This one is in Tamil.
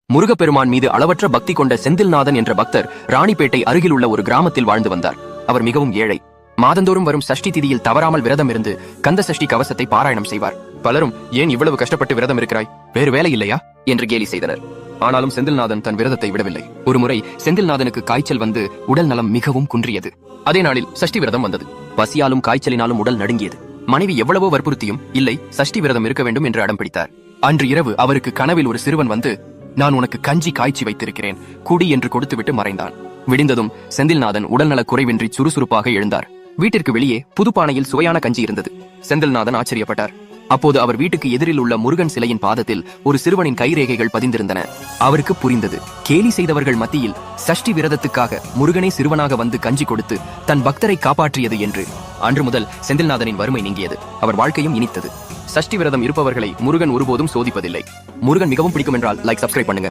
முருகப்பெருமான் மீது அளவற்ற பக்தி கொண்ட செந்தில்நாதன் என்ற பக்தர் ராணிப்பேட்டை அருகில் உள்ள ஒரு கிராமத்தில் வாழ்ந்து வந்தார். அவர் மிகவும் ஏழை. மாதந்தோறும் வரும் சஷ்டி திதியில் தவறாமல் விரதம் இருந்து கந்த சஷ்டி கவசத்தை பாராயணம் செய்வார். பலரும் ஏன் இவ்வளவு கஷ்டப்பட்டு விரதம் இருக்கிறாய், வேறு வேலை இல்லையா என்று கேலி செய்தனர். ஆனாலும் செந்தில்நாதன் தன் விரதத்தை விடவில்லை. ஒருமுறை செந்தில்நாதனுக்கு காய்ச்சல் வந்து உடல் நலம் மிகவும் குன்றியது. அதே நாளில் சஷ்டி விரதம் வந்தது. பசியாலும் காய்ச்சலினாலும் உடல் நடுங்கியது. மனைவி எவ்வளவோ வற்புறுத்தியும் இல்லை, சஷ்டி விரதம் இருக்க வேண்டும் என்று அடம் பிடித்தார். அன்று இரவு அவருக்கு கனவில் ஒரு சிறுவன் வந்து, நான் உனக்கு கஞ்சி காய்ச்சி வைத்திருக்கிறேன், குடி என்று கொடுத்துவிட்டு மறைந்தான். விடிந்ததும் செந்தில்நாதன் உடல்நலக் குறைவின்றி சுறுசுறுப்பாக எழுந்தார். வீட்டிற்கு வெளியே புதுப்பானையில் சுவையான கஞ்சி இருந்தது. செந்தில்நாதன் ஆச்சரியப்பட்டார். அப்போது அவர் வீட்டுக்கு எதிரில் உள்ள முருகன் சிலையின் பாதத்தில் ஒரு சிறுவனின் கைரேகைகள் பதிந்திருந்தன. அவருக்கு புரிந்தது, கேலி செய்தவர்கள் மத்தியில் சஷ்டி விரதத்துக்காக முருகனே சிறுவனாக வந்து கஞ்சி கொடுத்து தன் பக்தரை காப்பாற்றியது என்று. அன்று முதல் செந்தில்நாதனின் வறுமை நீங்கியது. அவர் வாழ்க்கையும் இனித்தது. சஷ்டி விரதம் இருப்பவர்களை முருகன் ஒருபோதும் சோதிப்பதில்லை. முருகன் மிகவும் பிடிக்கும் என்றால் லைக், சப்ஸ்கிரைப் பண்ணுங்க.